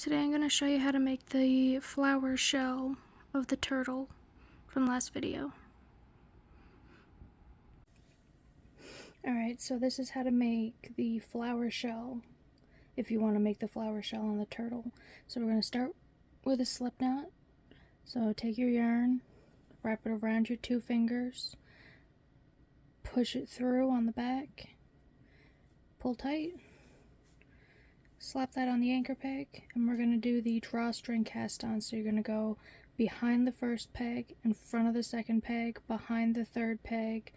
Today I'm going to show you how to make the flower shell of the turtle from last video. Alright, so this is how to make the flower shell if you want to make the flower shell on the turtle. So we're going to start with a slip knot. So take your yarn, wrap it around your 2 fingers, push it through on the back, pull tight, slap that on the anchor peg, and we're going to do the drawstring cast on. So you're going to go behind the first peg, in front of the second peg, behind the third peg,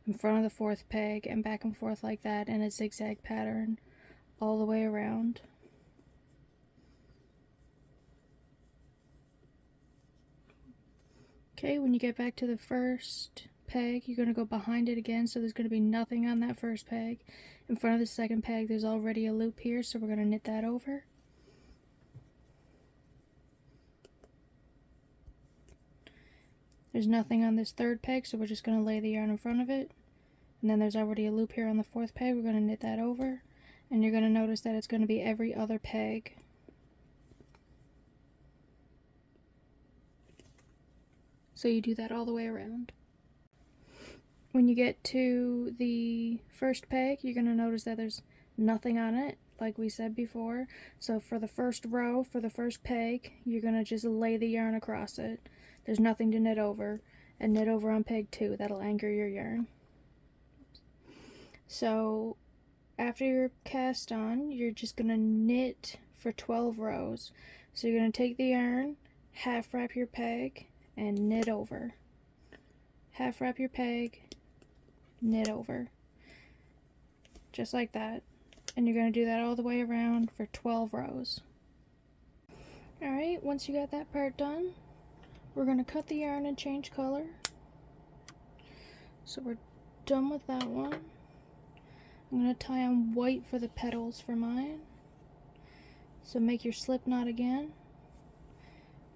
in front of the fourth peg, and back and forth like that in a zigzag pattern all the way around. Okay, when you get back to the first peg, you're going to go behind it again, so there's going to be nothing on that first peg. In front of the second peg, there's already a loop here, so we're going to knit that over. There's nothing on this third peg, so we're just going to lay the yarn in front of it. And then there's already a loop here on the fourth peg, we're going to knit that over. And you're going to notice that it's going to be every other peg. So you do that all the way around. When you get to the first peg, you're going to notice that there's nothing on it, like we said before. So for the first row, for the first peg, you're going to just lay the yarn across it. There's nothing to knit over, and knit over on peg 2. That'll anchor your yarn. So after you're cast on, you're just going to knit for 12 rows. So you're going to take the yarn, half wrap your peg, and knit over. Half wrap your peg, knit over. Just like that. And you're going to do that all the way around for 12 rows. Alright, once you got that part done, we're going to cut the yarn and change color. So we're done with that one. I'm going to tie on white for the petals for mine. So make your slip knot again.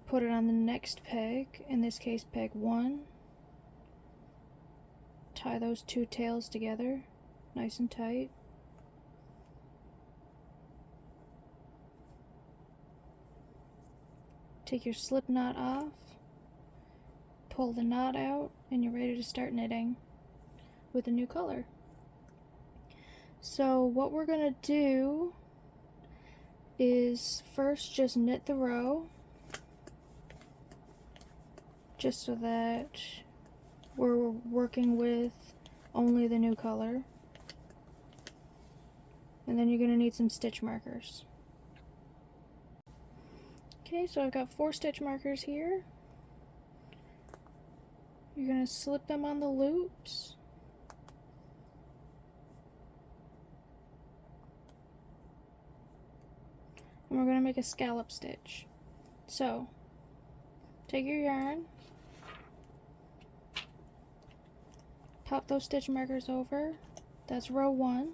Put it on the next peg, in this case peg 1. Tie those 2 tails together, nice and tight. Take your slip knot off, pull the knot out, and you're ready to start knitting with a new color. So what we're going to do is first just knit the row, just so that we're working with only the new color. And then you're going to need some stitch markers. Okay, so I've got 4 stitch markers here. You're going to slip them on the loops. And we're going to make a scallop stitch. So, take your yarn, pop those stitch markers over. That's row 1.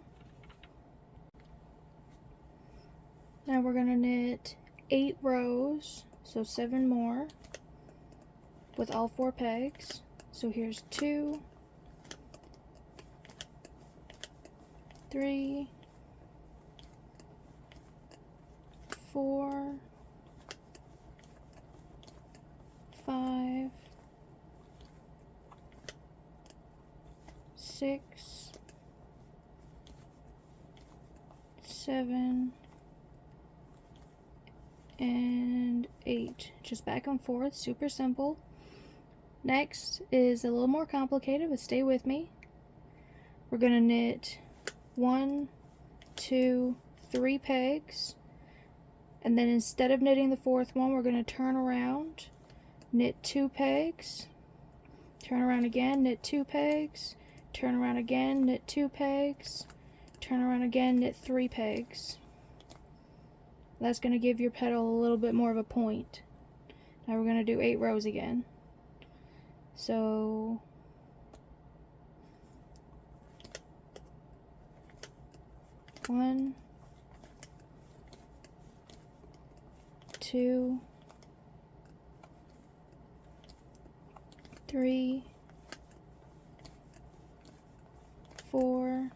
Now we're going to knit 8 rows, so 7 more, with all 4 pegs. So here's 2, 3, 4, 5, 6, 7, and 8. Just back and forth, super simple. Next is a little more complicated, but stay with me. We're going to knit 1, 2, 3 pegs, and then instead of knitting the 4th one, we're going to turn around, knit 2 pegs, turn around again, knit 2 pegs, turn around again, knit 2 pegs, turn around again, knit 3 pegs. That's going to give your petal a little bit more of a point. Now we're going to do 8 rows again. So one, 2, 3, 4,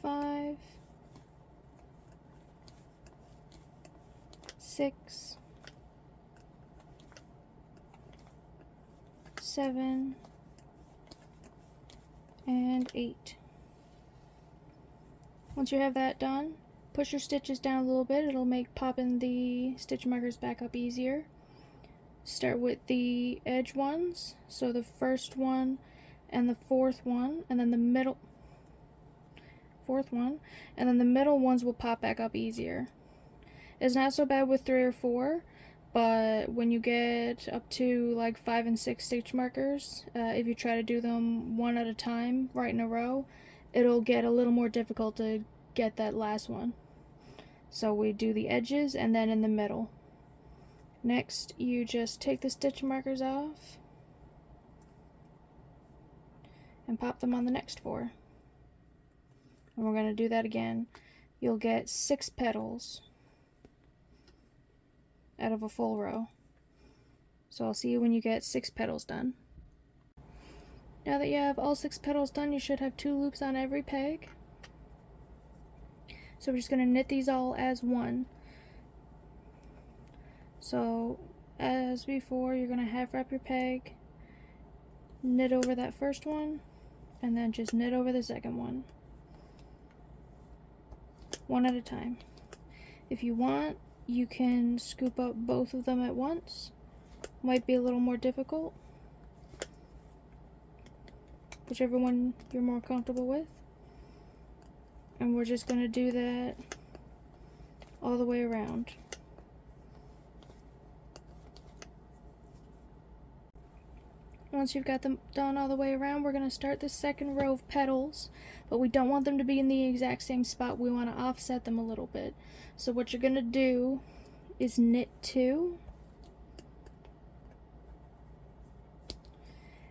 5, 6, 7, and 8. Once you have that done, push your stitches down a little bit. It'll make popping the stitch markers back up easier. Start with the edge ones, so the first one and the fourth one, and then the middle fourth one, and then the middle ones will pop back up easier. It's not so bad with 3 or 4, but when you get up to like 5 and 6 stitch markers, if you try to do them one at a time right in a row, it'll get a little more difficult to get that last one. So we do the edges and then in the middle. Next, you just take the stitch markers off and pop them on the next 4. And we're going to do that again. You'll get 6 petals out of a full row. So I'll see you when you get 6 petals done. Now that you have all 6 petals done, you should have 2 loops on every peg. So we're just going to knit these all as one. So as before, you're going to half wrap your peg, knit over that first one, and then just knit over the second one. One at a time. If you want, you can scoop up both of them at once. Might be a little more difficult. Whichever one you're more comfortable with. And we're just going to do that all the way around. Once you've got them done all the way around, we're going to start the second row of petals, but we don't want them to be in the exact same spot. We want to offset them a little bit. So what you're going to do is knit 2.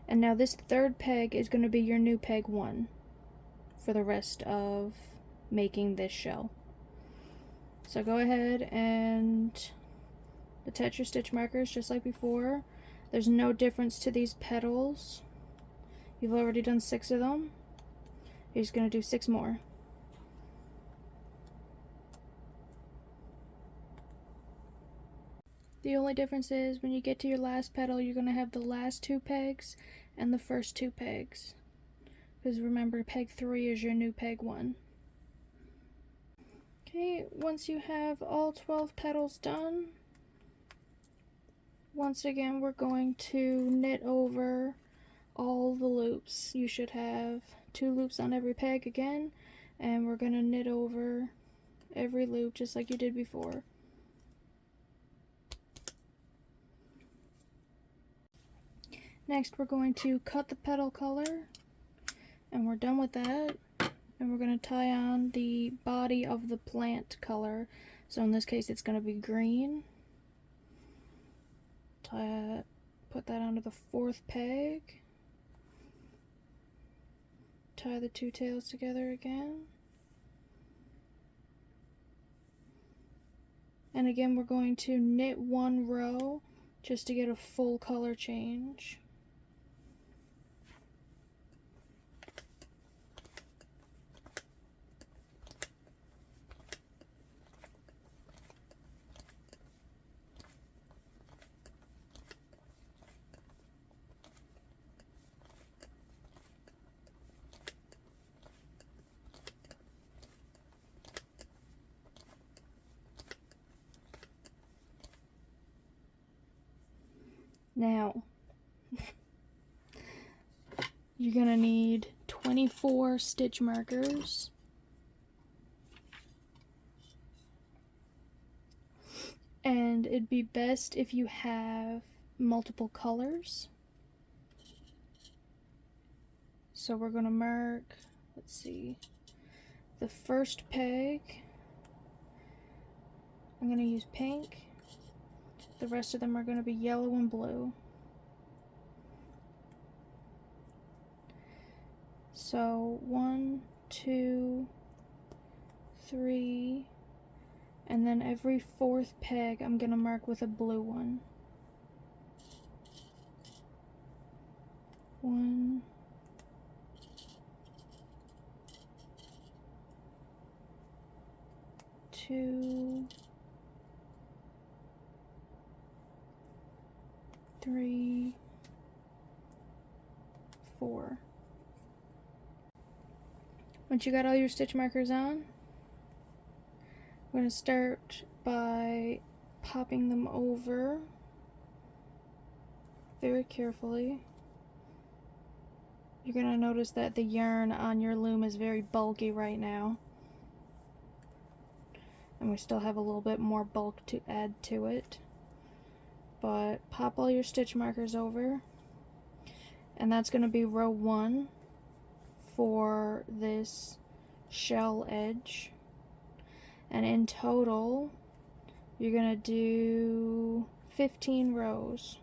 And now this third peg is going to be your new peg 1 for the rest of making this shell. So go ahead and attach your stitch markers just like before. There's no difference to these petals. You've already done 6 of them. You're just going to do 6 more. The only difference is when you get to your last petal, you're going to have the last 2 pegs and the first 2 pegs. Because remember, peg 3 is your new peg 1. Okay, once you have all 12 petals done, once again we're going to knit over all the loops. You should have 2 loops on every peg again, and we're going to knit over every loop just like you did before. Next, we're going to cut the petal color, and we're done with that. And we're going to tie on the body of the plant color. So in this case, it's going to be green. Put that onto the 4th peg. Tie the 2 tails together again. And again, we're going to knit 1 row just to get a full color change. Now, you're going to need 24 stitch markers. And it'd be best if you have multiple colors. So we're going to mark, let's see, the first peg. I'm going to use pink. The rest of them are going to be yellow and blue. So 1, 2, 3, and then every 4th peg I'm going to mark with a blue one. 1, 2, 3, 4. Once you got all your stitch markers on, we're going to start by popping them over very carefully. You're going to notice that the yarn on your loom is very bulky right now, and we still have a little bit more bulk to add to it. But pop all your stitch markers over, and that's going to be row 1 for this shell edge. And in total, you're going to do 15 rows.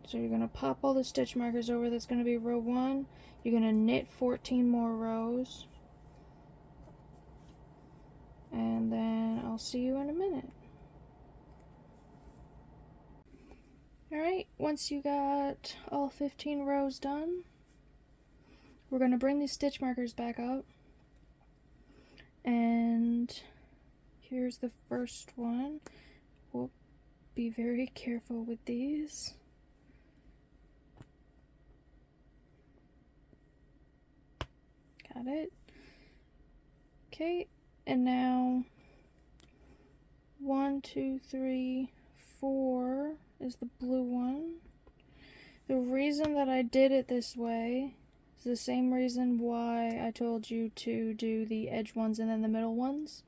So you're going to pop all the stitch markers over. That's going to be row 1. You're going to knit 14 more rows. And then I'll see you in a minute. Alright, once you got all 15 rows done, we're going to bring these stitch markers back up. And here's the first one. We'll be very careful with these. Got it. Okay, and now 1, 2, 3, 4 is the blue one. The reason that I did it this way is the same reason why I told you to do the edge ones and then the middle ones.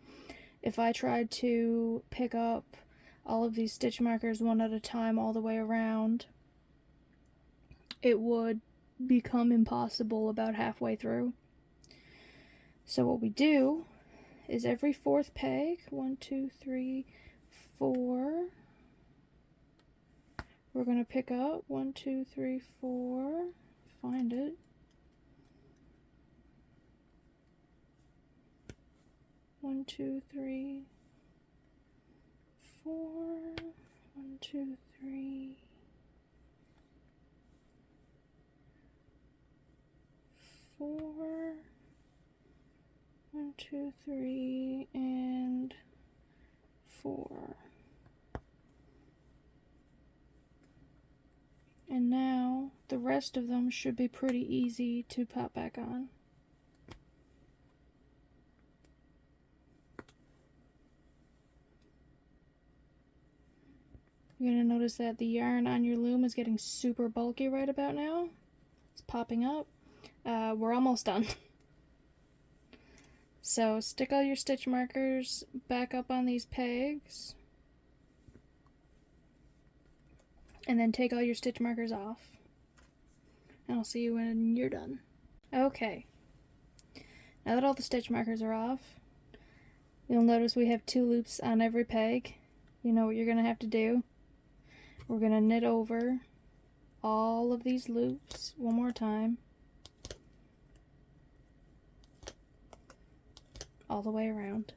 If I tried to pick up all of these stitch markers one at a time all the way around, it would become impossible about halfway through. So what we do is every fourth peg, 1, 2, 3, 4, we're going to pick up 1, 2, 3, 4, find it. One, 2, 3, 4, 1, 2, 3, 4, 1, 2, 3, and 4. And now the rest of them should be pretty easy to pop back on. You're going to notice that the yarn on your loom is getting super bulky right about now. It's popping up. We're almost done. So stick all your stitch markers back up on these pegs. And then take all your stitch markers off. And I'll see you when you're done. Okay. Now that all the stitch markers are off, you'll notice we have 2 loops on every peg. You know what you're going to have to do? We're going to knit over all of these loops one more time, all the way around.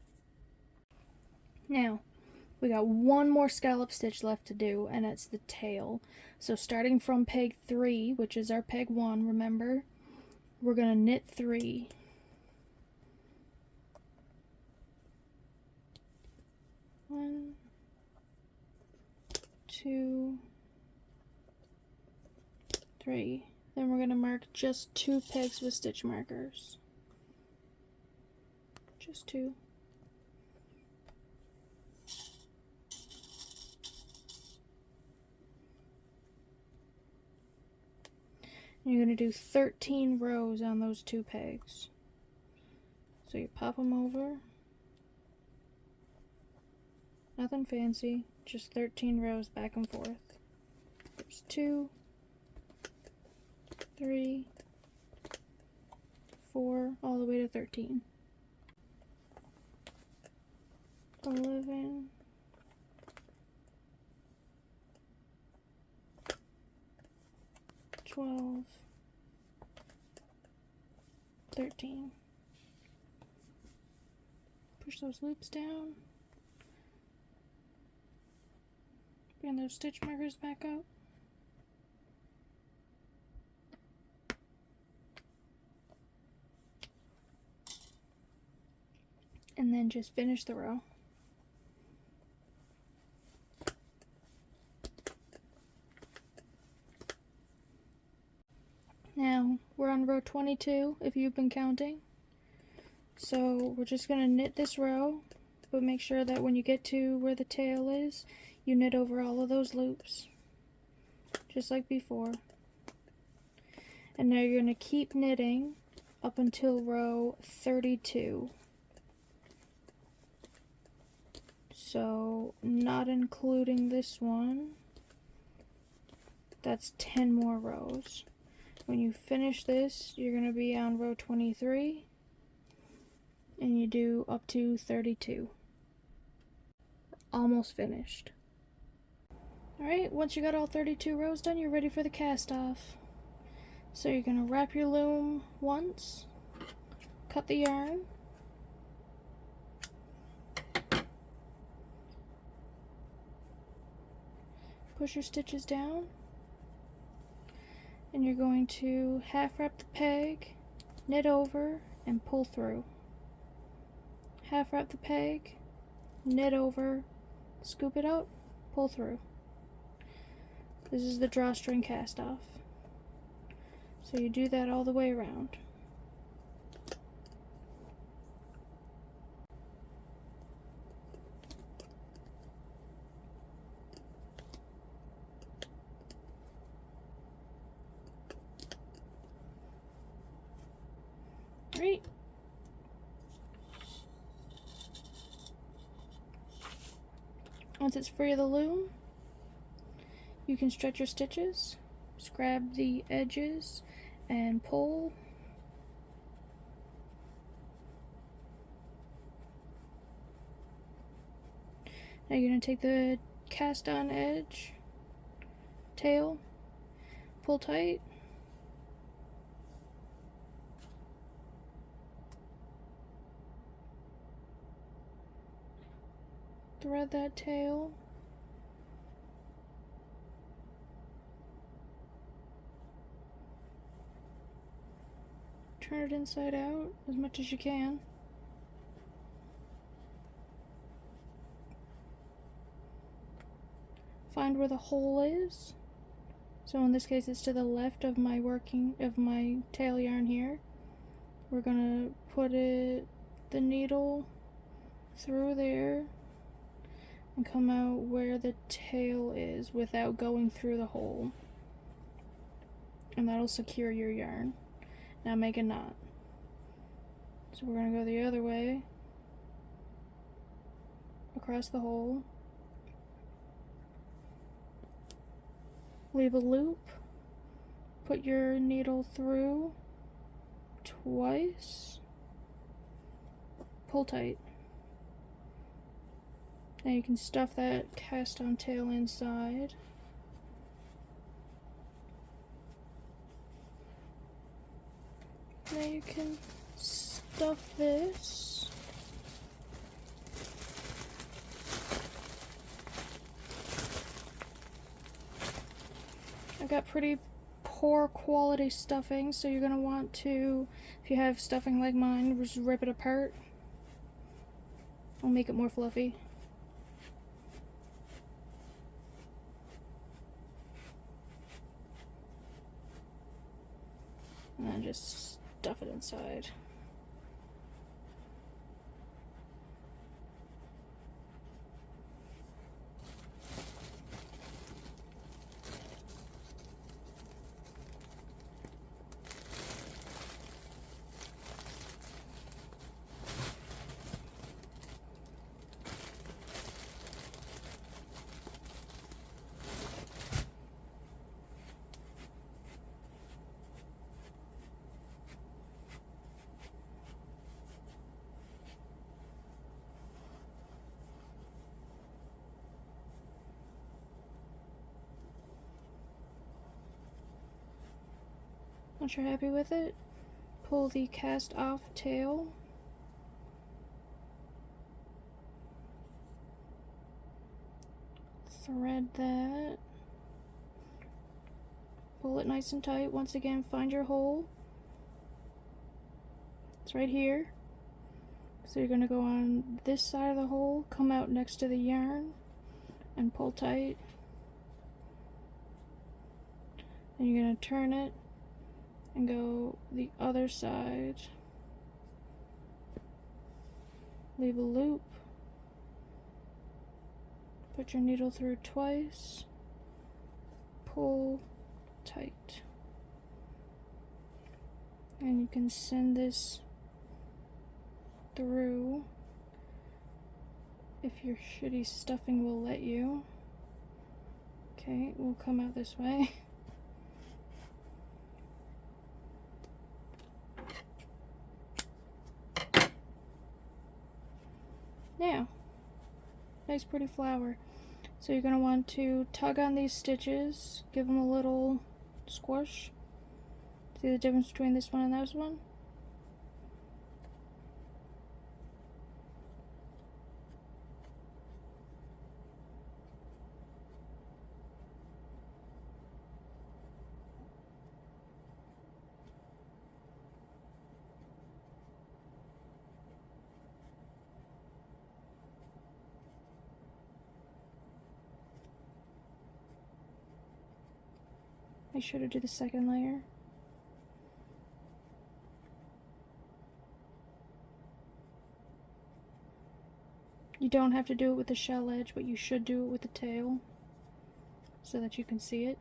Now, we got one more scallop stitch left to do, and it's the tail. So starting from peg 3, which is our peg 1, remember, we're going to knit 3. 1, 2, 3. Then we're going to mark just 2 pegs with stitch markers. Just 2. And you're going to do 13 rows on those 2 pegs. So you pop them over. Nothing fancy, just 13 rows back and forth. There's 2, 3, 4, all the way to 13. 11, 12, 13. Push those loops down. Bring those stitch markers back up. And then just finish the row. row 22 if you've been counting. So we're just going to knit this row, but make sure that when you get to where the tail is, you knit over all of those loops, just like before. And now you're going to keep knitting up until row 32. So not including this one, that's 10 more rows. When you finish this, you're going to be on row 23, and you do up to 32. Almost finished. Alright, once you got all 32 rows done, you're ready for the cast off. So you're going to wrap your loom once, cut the yarn, push your stitches down, and you're going to half wrap the peg, knit over, and pull through. Half wrap the peg, knit over, scoop it up, pull through. This is the drawstring cast off. So you do that all the way around. Great. Once it's free of the loom, you can stretch your stitches, just grab the edges and pull. Now you're going to take the cast on edge, tail, pull tight, thread that tail, turn it inside out as much as you can. Find where the hole is. So in this case it's to the left of my tail yarn here. We're gonna put the needle through there and come out where the tail is without going through the hole. And that'll secure your yarn. Now make a knot. So we're going to go the other way, across the hole, leave a loop, put your needle through twice, pull tight. Now you can stuff that cast on tail inside. Now you can stuff this. I've got pretty poor quality stuffing, so you're going to want to, if you have stuffing like mine, just rip it apart. I'll make it more fluffy. And then just stuff it inside. Once you're happy with it, pull the cast off tail, thread that, pull it nice and tight. Once again, find your hole. It's right here. So you're going to go on this side of the hole, come out next to the yarn, and pull tight. And you're going to turn it and go the other side. Leave a loop. Put your needle through twice. Pull tight. And you can send this through if your shitty stuffing will let you. Okay, we'll come out this way. Now, nice pretty flower. So you're going to want to tug on these stitches, give them a little squish. See the difference between this one and this one? Make sure to do the second layer. You don't have to do it with the shell edge, but you should do it with the tail so that you can see it.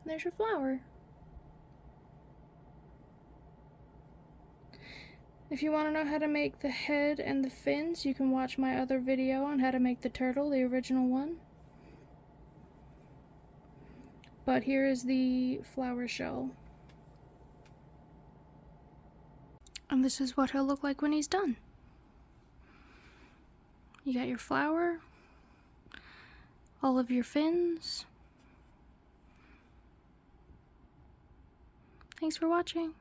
There's your flower. If you want to know how to make the head and the fins, you can watch my other video on how to make the turtle, the original one. But here is the flower shell. And this is what he'll look like when he's done. You got your flower, all of your fins. Thanks for watching.